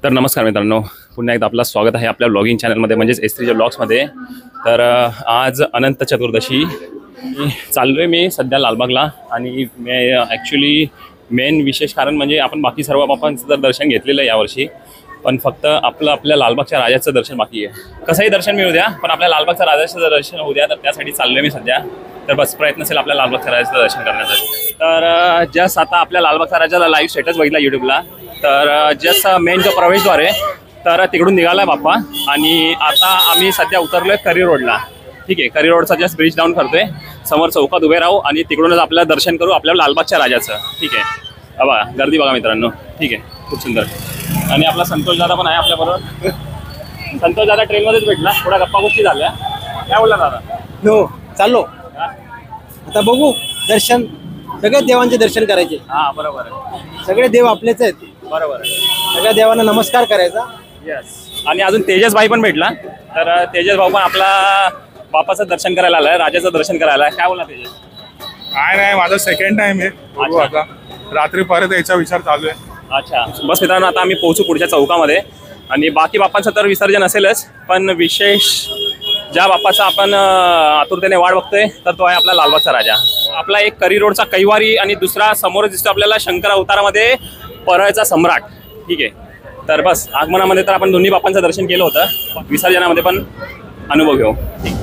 तर नमस्कार मित्रांनो, पुन्हा एकदा आपलं स्वागत आहे आपल्या ब्लॉगिंग चॅनलमध्ये म्हणजेच S3 ब्लॉग्समध्ये. तर आज अनंत चतुर्दशी चाललो आहे मी सध्या लालबागला. आणि मी ॲक्च्युली मेन विशेष कारण म्हणजे आपण बाकी सर्व बापांचं तर दर्शन घेतलेलं आहे यावर्षी, पण फक्त आपल्या लालबागच्या राजाचं दर्शन बाकी आहे. कसंही दर्शन मिळू द्या, पण आपल्या लालबागच्या राजाचं दर्शन होऊ द्या. तर त्यासाठी चाललो आहे मी सध्या. तर बस प्रयत्न असेल आपल्या लालबागच्या राजाचं दर्शन करण्याचा. तर जस्ट आता आपल्या लालबागच्या राजाला लाईव्ह स्टेटस बघितला यूट्यूबला. तर जस्ट मेन जो प्रवेशद्वार आहे तर तिकडून निघाला आहे बाप्पा. आणि आता आम्ही सध्या उतरलो आहे करी रोडला. ठीक आहे, करी रोडचा जस्ट ब्रिज डाऊन करतोय. समोर चौकात उभे राहू आणि तिकडूनच आपल्याला दर्शन करू आपल्या लालबागच्या राजाचं. ठीक आहे, बघा गर्दी बघा मित्रांनो. ठीक आहे, खूप सुंदर. आणि आपला संतोष दादा पण आहे आपल्याबरोबर. संतोष दादा ट्रेनमध्येच भेटला, थोडा गप्पा गोष्टी झाल्या. काय बोलला दादा? हो चाललो आता बघू. दर्शन सगळ्या देवांचे दर्शन करायचे. हां बरोबर आहे, सगळे देव आपलेच आहेत. बरोबर आहे. सगळ्या देवांना नमस्कार करायचा. यस. आणि अजून तेजस भाई पण भेटला. तर तेजस भाऊ पण आपला बापाचं दर्शन करायला आलाय, राजाचं दर्शन करायला आलाय. काय बोला तेजस? काय नाही, माझा सेकंड टाइम आहे. बघू आता रात्री परत याचा विचार चालू आहे. अच्छा, बस मित्रांनो आता आम्ही पोहोचू पुढच्या चौकामध्ये. आणि बाकी बाप्पांचं तर विसर्जन असेलच, पण विशेष ज्या बाप्पाचा आपण आतुरतेने वाट बघतोय तर तो आहे आपला लालबागचा राजा. आपला एक करी रोडचा कैवारी आणि दुसरा समोर दिसतो आपल्याला शंकर अवतारामध्ये परळचा सम्राट. ठीक आहे, तर बस आगमनामध्ये तर आपण दोन्ही बाप्पांचं दर्शन केलं होतं, विसर्जनामध्ये पण अनुभव घेऊ. ठीक.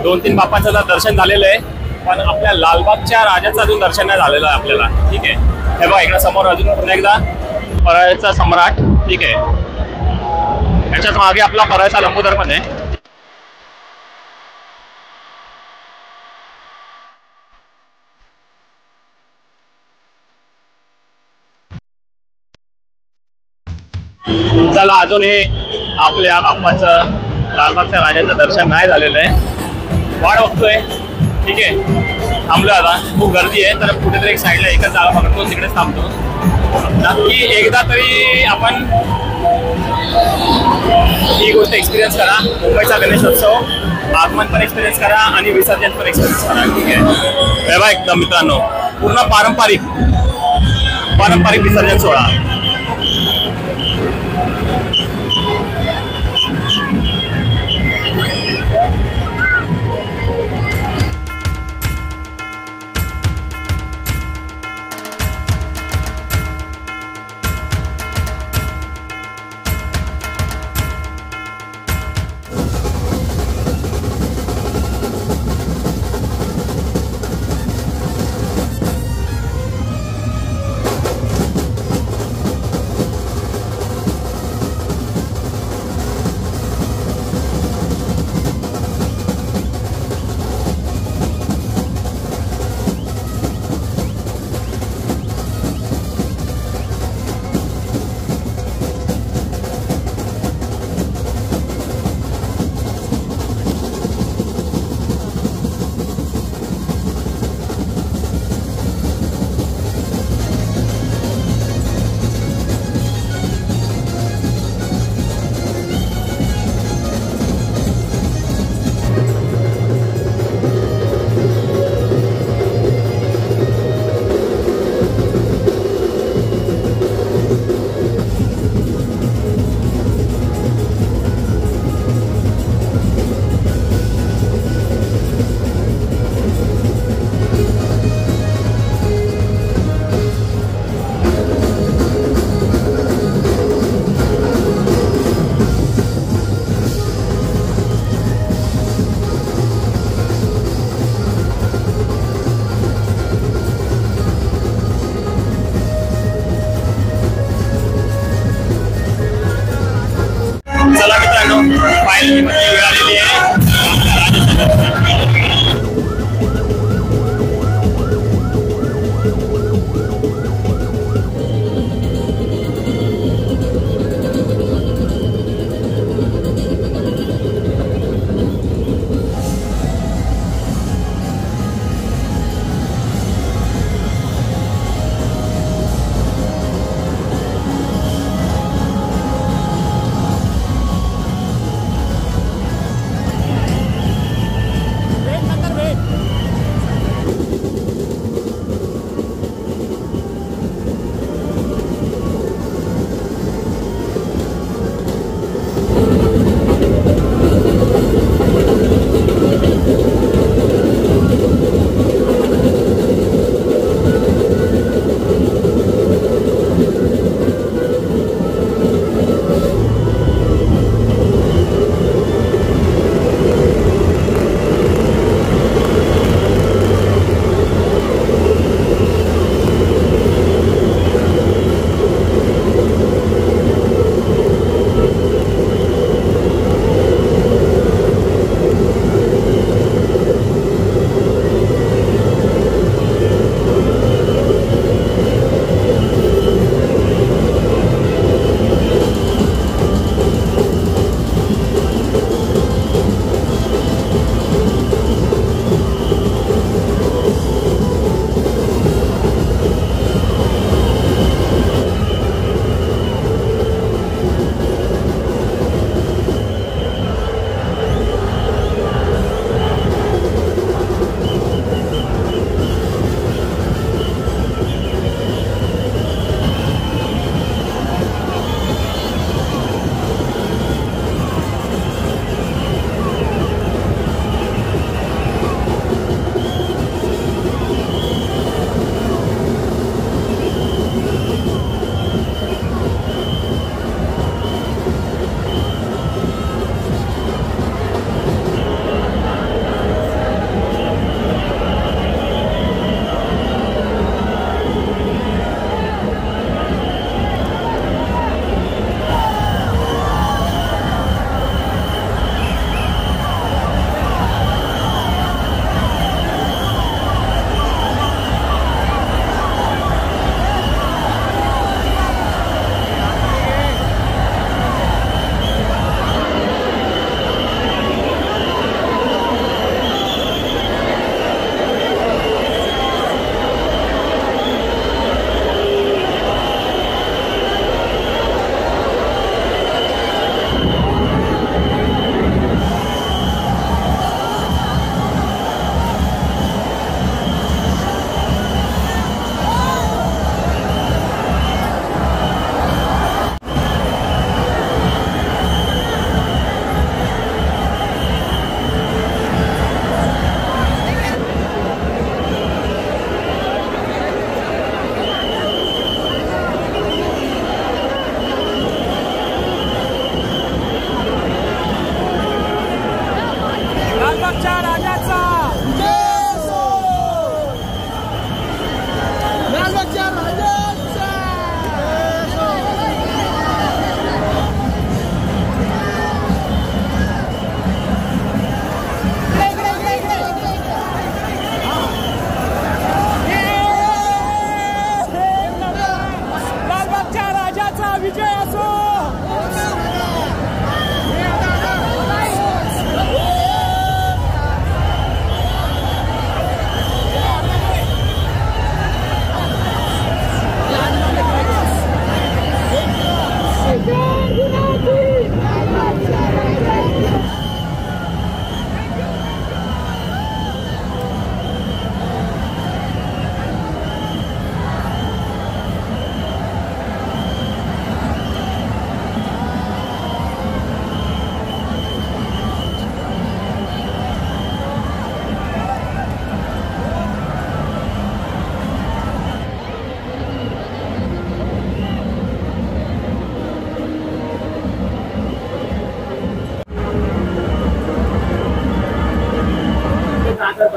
दोन तीन बाप्पांचं तर दर्शन झालेलं आहे, पण आपल्या लालबागच्या राजाचं अजून दर्शन नाही झालेलं आहे आपल्याला. ठीक आहे, हे बघा इकडे समोर अजून पुन्हा एकदा परळचा सम्राट. ठीक आहे, त्याच्याच मागे आपला परळचा लंबोदर पण आहे. चला, अजून हे आपल्या बाप्पाचं लालबागच्या राजाचं दर्शन नाही झालेलं आहे, वाट बघतोय. ठीक आहे, थांबलो आता. खूप गर्दी आहे, तर कुठेतरी एक साईडला एकच जागा बघतो, तिकडेच थांबतो. नक्की एकदा तरी आपण ही गोष्ट एक्सपिरियन्स करा. मुंबईचा गणेशोत्सव आगमन पण एक्सपिरियन्स करा आणि विसर्जन पण एक्सपिरियन्स करा. ठीक आहे, बघा एकदम मित्रांनो पूर्ण पारंपरिक विसर्जन सोहळा.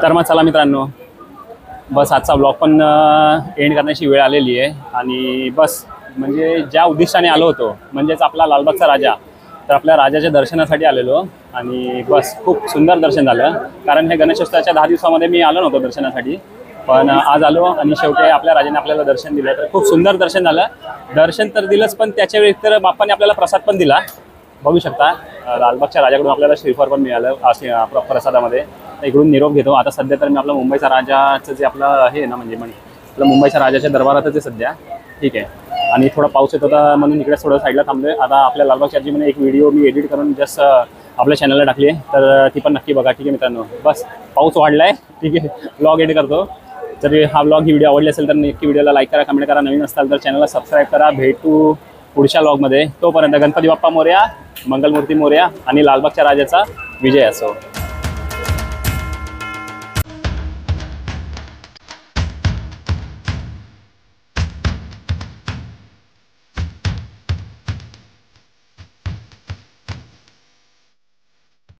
तर मग चला मित्रांनो, बस आजचा ब्लॉग पण एंड करण्याची वेळ आलेली आहे. आणि बस म्हणजे ज्या उद्दिष्टाने आलो होतो, म्हणजेच आपला लालबागचा राजा, तर आपल्या राजाच्या दर्शनासाठी आलेलो. आणि बस खूप सुंदर दर्शन झालं, कारण हे गणेशोत्सवाच्या 10 दिवसामध्ये मी आलो नव्हतो दर्शनासाठी, पण आज आलो आणि शेवटी आपल्या राजाने आपल्याला दर्शन दिलं. तर खूप सुंदर दर्शन झालं. दर्शन तर दिलंच, पण त्याच्या वेळी तर बाप्पाने आपल्याला प्रसाद पण दिला. बघू शकता लालबागच्या राजाकडून आपल्याला श्रीफळ पण मिळालं प्रसादामध्ये. इकडून निरोप घेतो. आता सध्या तर मी आपला मुंबईचा राजाचं जे आपलं हे ना, म्हणजे आपलं मुंबईच्या राजाच्या दरबारातच आहे सध्या. ठीक आहे. आणि थोडा पाऊस येत होता म्हणून इकडे थोडं साईडला थांबलोय. आता आपल्या लालबागच्या आजी म्हणे एक व्हिडिओ मी एडिट करून जस्ट आपल्या चॅनलला टाकली आहे, तर ती पण नक्की बघा. ठीक आहे मित्रांनो, बस पाऊस वाढलाय. ठीक आहे, ब्लॉग एडिट करतो. जर हा ब्लॉग ही व्हिडिओ आवडली असेल तर नक्की व्हिडिओला लाईक करा, कमेंट करा. नवीन असाल तर चॅनलला सबस्क्राईब करा. भेटू पुढच्या ब्लॉगमध्ये. तोपर्यंत गणपती बाप्पा मोरया, मंगलमूर्ती मोरया आणि लालबागच्या राजाचा विजय असो.